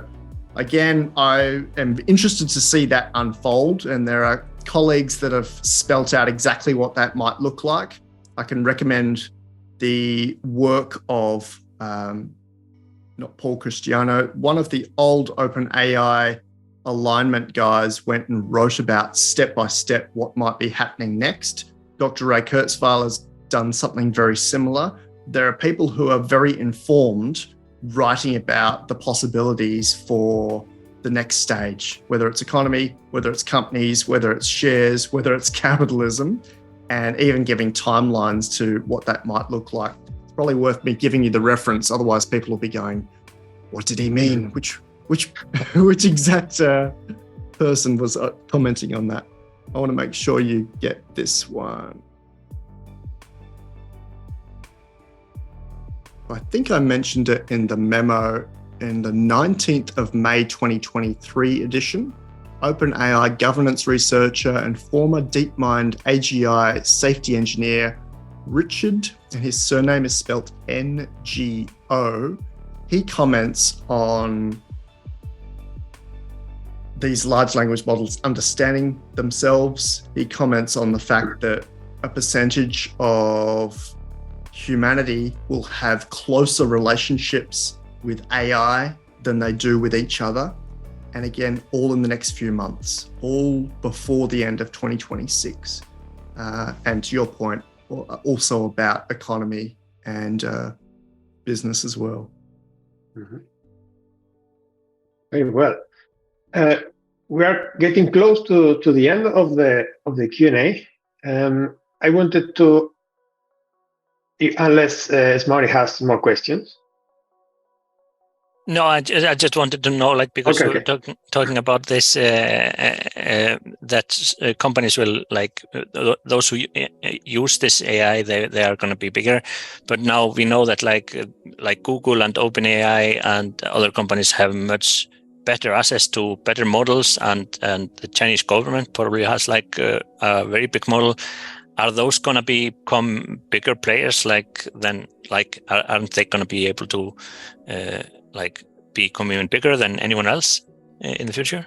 again, I am interested to see that unfold, and there are colleagues that have spelt out exactly what that might look like. I can recommend the work of, not Paul Cristiano, one of the old OpenAI alignment guys went and wrote about step-by-step what might be happening next. Dr. Ray Kurzweil has done something very similar. There are people who are very informed writing about the possibilities for the the next stage, whether it's economy, whether it's companies, whether it's shares, whether it's capitalism, and even giving timelines to what that might look like. It's probably worth me giving you the reference, otherwise people will be going, what did he mean? Which exact person was commenting on that? I want to make sure you get this one. I think I mentioned it in the memo in the 19th of May 2023 edition. OpenAI governance researcher and former DeepMind AGI safety engineer Richard, and his surname is spelled NGO, he comments on these large language models understanding themselves. He comments on the fact that a percentage of humanity will have closer relationships with AI than they do with each other. And again, all in the next few months, all before the end of 2026. And to your point, also about economy and business as well. Mm-hmm. Very well. We are getting close to the end of the Q&A. I wanted to, unless Smári has more questions. No, I just wanted to know, like, because Okay. we're talking about this, that companies will, like, those who use this AI, they are going to be bigger. But now we know that, like Google and OpenAI and other companies have much better access to better models, and the Chinese government probably has, like, a very big model. Are those going to become bigger players? Aren't they going to be able to become even bigger than anyone else in the future?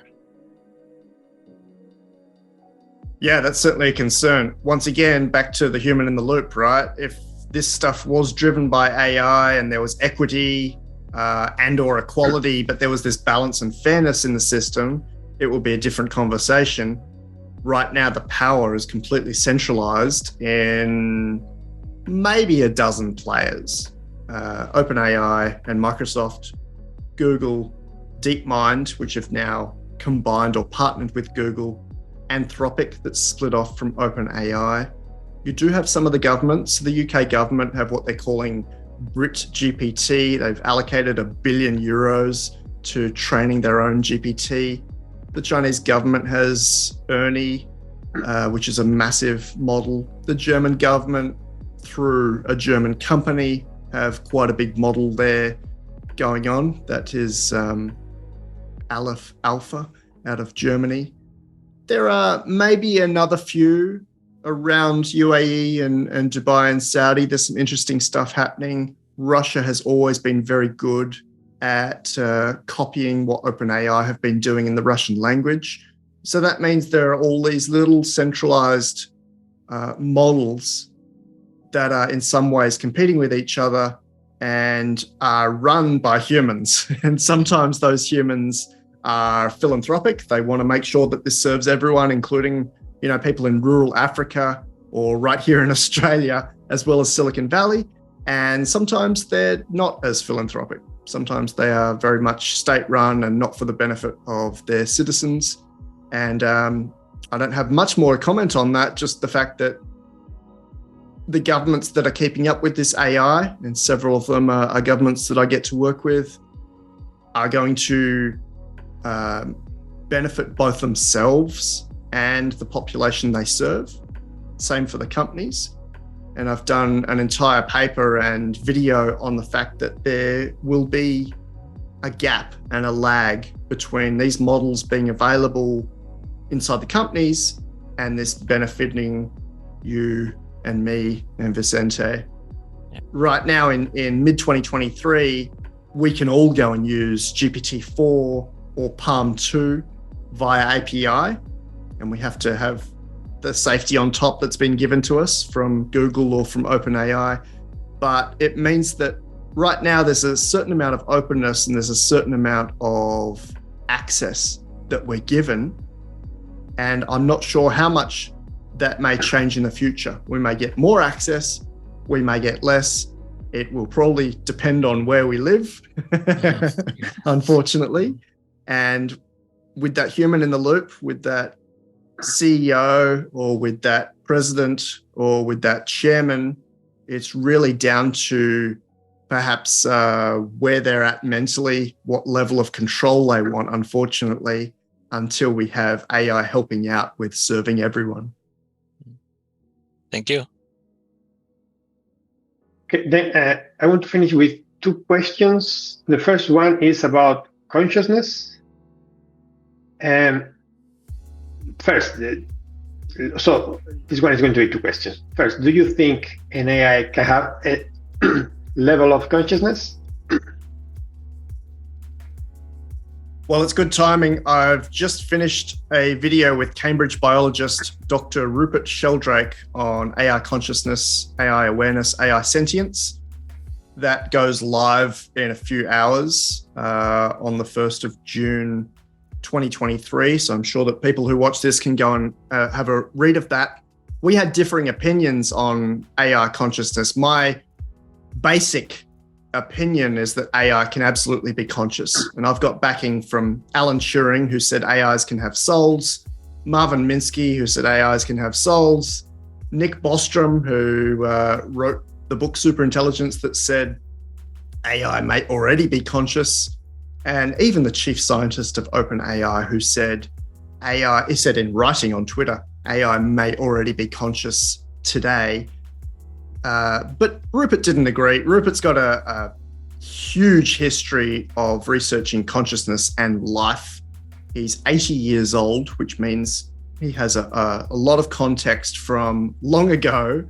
Yeah, that's certainly a concern. Once again, back to the human in the loop, right? If this stuff was driven by AI and there was equity and or equality, but there was this balance and fairness in the system, it will be a different conversation. Right now, the power is completely centralized in maybe a dozen players. OpenAI and Microsoft, Google, DeepMind, which have now combined or partnered with Google, Anthropic, that's split off from OpenAI. You do have some of the governments. The UK government have what they're calling BritGPT. They've allocated €1 billion to training their own GPT. The Chinese government has Ernie, which is a massive model. The German government, through a German company, have quite a big model there going on. That is Alpha out of Germany. There are maybe another few around UAE and Dubai and Saudi. There's some interesting stuff happening. Russia has always been very good at copying what OpenAI have been doing in the Russian language. So that means there are all these little centralized models that are in some ways competing with each other and are run by humans. And sometimes those humans are philanthropic. They want to make sure that this serves everyone, including, people in rural Africa or right here in Australia, as well as Silicon Valley. And sometimes they're not as philanthropic. Sometimes they are very much state-run and not for the benefit of their citizens. And I don't have much more to comment on that, just the fact that the governments that are keeping up with this AI, and several of them are governments that I get to work with, are going to benefit both themselves and the population they serve. Same for the companies. And I've done an entire paper and video on the fact that there will be a gap and a lag between these models being available inside the companies and this benefiting you and me and Vicente. Yeah. Right now in mid-2023, we can all go and use GPT-4 or Palm 2 via API, and we have to have the safety on top that's been given to us from Google or from OpenAI. But it means that right now there's a certain amount of openness and there's a certain amount of access that we're given. And I'm not sure how much that may change in the future. We may get more access, we may get less. It will probably depend on where we live, unfortunately. And with that human in the loop, with that CEO or with that president or with that chairman. It's really down to perhaps where they're at mentally, what level of control they want, unfortunately, until we have AI helping out with serving everyone. Thank you. Okay, then I want to finish with two questions. The first one is about consciousness. First, so this one is going to be two questions. First, do you think an AI can have a level of consciousness? Well, it's good timing. I've just finished a video with Cambridge biologist Dr. Rupert Sheldrake on AI consciousness, AI awareness, AI sentience. That goes live in a few hours on the 1st of June 2023. So I'm sure that people who watch this can go and have a read of that. We had differing opinions on AI consciousness. My basic opinion is that AI can absolutely be conscious. And I've got backing from Alan Turing, who said AIs can have souls, Marvin Minsky, who said AIs can have souls, Nick Bostrom, who wrote the book Superintelligence, that said AI may already be conscious, and even the chief scientist of OpenAI, who said he said in writing on Twitter, AI may already be conscious today. But Rupert didn't agree. Rupert's got a huge history of researching consciousness and life. He's 80 years old, which means he has a lot of context from long ago.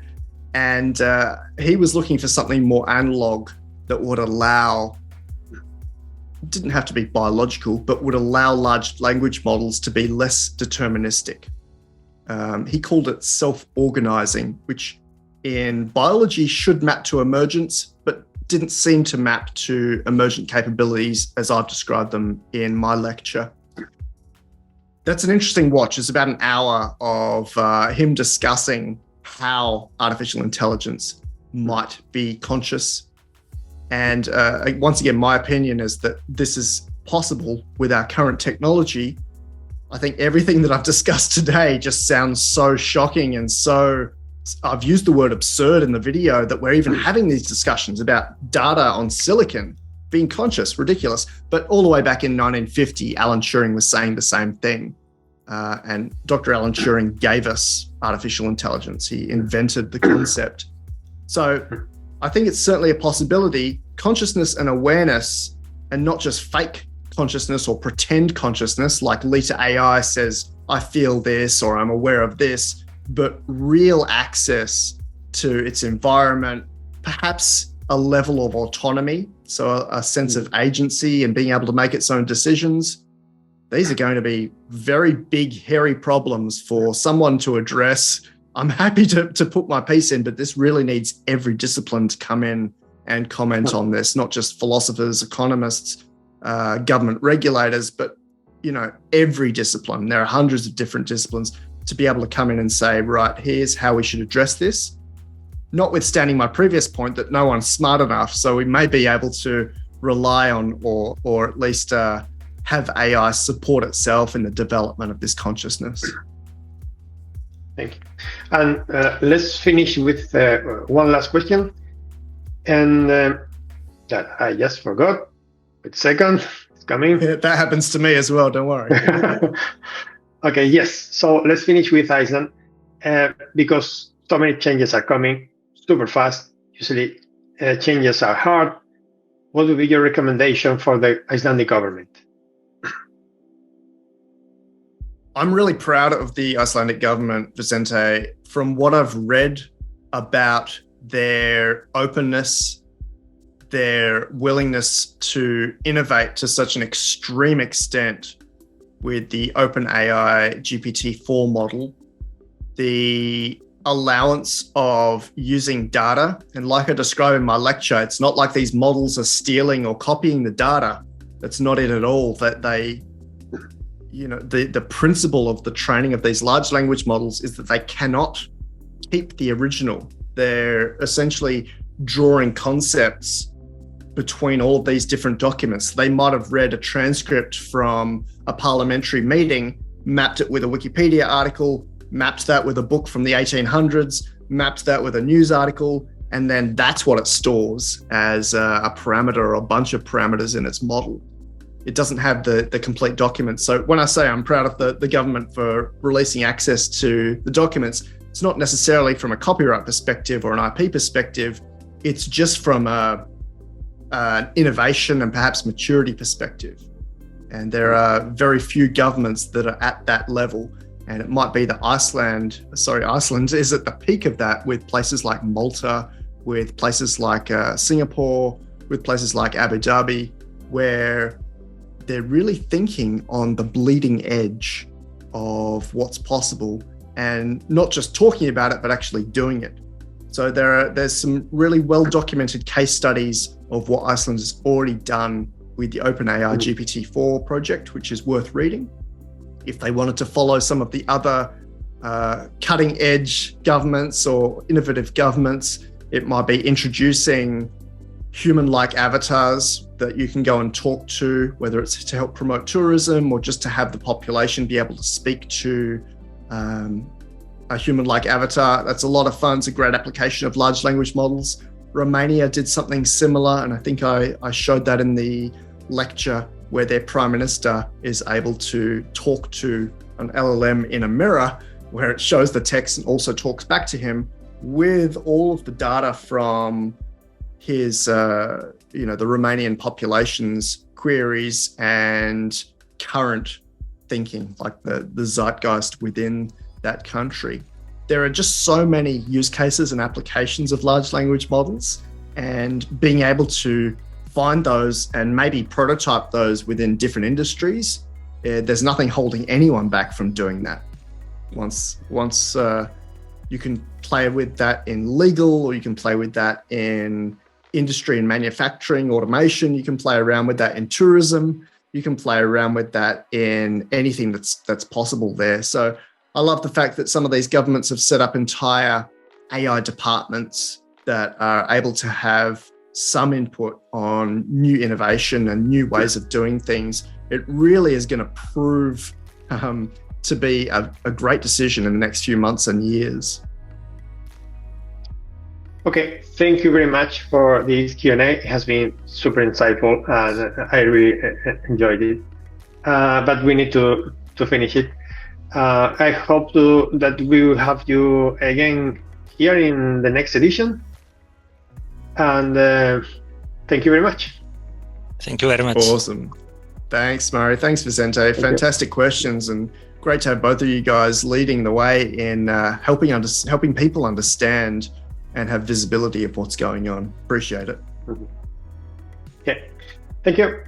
And he was looking for something more analog that would allow, didn't have to be biological, but would allow large language models to be less deterministic. He called it self-organizing, which in biology should map to emergence, but didn't seem to map to emergent capabilities as I've described them in my lecture. That's an interesting watch. It's about an hour of him discussing how artificial intelligence might be conscious. And once again, my opinion is that this is possible with our current technology. I think everything that I've discussed today just sounds so shocking and so, I've used the word absurd in the video, that we're even having these discussions about data on silicon being conscious, ridiculous. But all the way back in 1950, Alan Turing was saying the same thing. And Dr. Alan Turing gave us artificial intelligence. He invented the concept. So I think it's certainly a possibility. Consciousness and awareness, and not just fake consciousness or pretend consciousness, like Lita AI says, I feel this or I'm aware of this, but real access to its environment, perhaps a level of autonomy, so a sense of agency and being able to make its own decisions. These are going to be very big, hairy problems for someone to address. I'm happy to put my piece in, but this really needs every discipline to come in and comment on this, not just philosophers, economists, government regulators, but every discipline. There are hundreds of different disciplines to be able to come in and say, right, here's how we should address this. Notwithstanding my previous point that no one's smart enough, so we may be able to rely on or at least have AI support itself in the development of this consciousness. Thank you. And let's finish with one last question. And that I just forgot. Wait a second, it's coming. Yeah, that happens to me as well, don't worry. Okay, yes. So let's finish with Iceland because so many changes are coming super fast. Usually changes are hard. What would be your recommendation for the Icelandic government? I'm really proud of the Icelandic government, Vicente. From what I've read about their openness, their willingness to innovate to such an extreme extent with the OpenAI GPT-4 model, the allowance of using data. And like I described in my lecture, it's not like these models are stealing or copying the data. That's not it at all. That they, the principle of the training of these large language models is that they cannot keep the original. They're essentially drawing concepts between all of these different documents. They might have read a transcript from a parliamentary meeting, mapped it with a Wikipedia article, mapped that with a book from the 1800s, mapped that with a news article, and then that's what it stores as a parameter or a bunch of parameters in its model. It doesn't have the complete document. So when I say I'm proud of the government for releasing access to the documents, it's not necessarily from a copyright perspective or an IP perspective. It's just from an innovation and perhaps maturity perspective. And there are very few governments that are at that level. And it might be that Iceland is at the peak of that, with places like Malta, with places like Singapore, with places like Abu Dhabi, where they're really thinking on the bleeding edge of what's possible and not just talking about it, but actually doing it. So there's some really well-documented case studies of what Iceland has already done with the OpenAI GPT-4 project, which is worth reading. If they wanted to follow some of the other cutting-edge governments or innovative governments, it might be introducing human-like avatars that you can go and talk to, whether it's to help promote tourism or just to have the population be able to speak to a human-like avatar. That's a lot of fun. It's a great application of large language models. Romania did something similar, and I think I showed that in the lecture, where their prime minister is able to talk to an LLM in a mirror, where it shows the text and also talks back to him with all of the data from his, the Romanian population's queries and current thinking, like the zeitgeist within that country. There are just so many use cases and applications of large language models, and being able to find those and maybe prototype those within different industries, there's nothing holding anyone back from doing that. Once you can play with that in legal, or you can play with that in industry and manufacturing, automation, you can play around with that in tourism, you can play around with that in anything that's possible there. So I love the fact that some of these governments have set up entire AI departments that are able to have some input on new innovation and new ways of doing things. It really is going to prove to be a great decision in the next few months and years. Okay, thank you very much for this Q&A. It has been super insightful, and I really enjoyed it. But we need to finish it. I hope that we will have you again here in the next edition. And thank you very much. Thank you very much. Awesome. Thanks, Mari. Thanks, Vicente. Fantastic questions, and great to have both of you guys leading the way in helping people understand and have visibility of what's going on. Appreciate it. Okay. Thank you.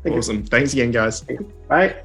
Awesome. Thanks again, guys. Bye.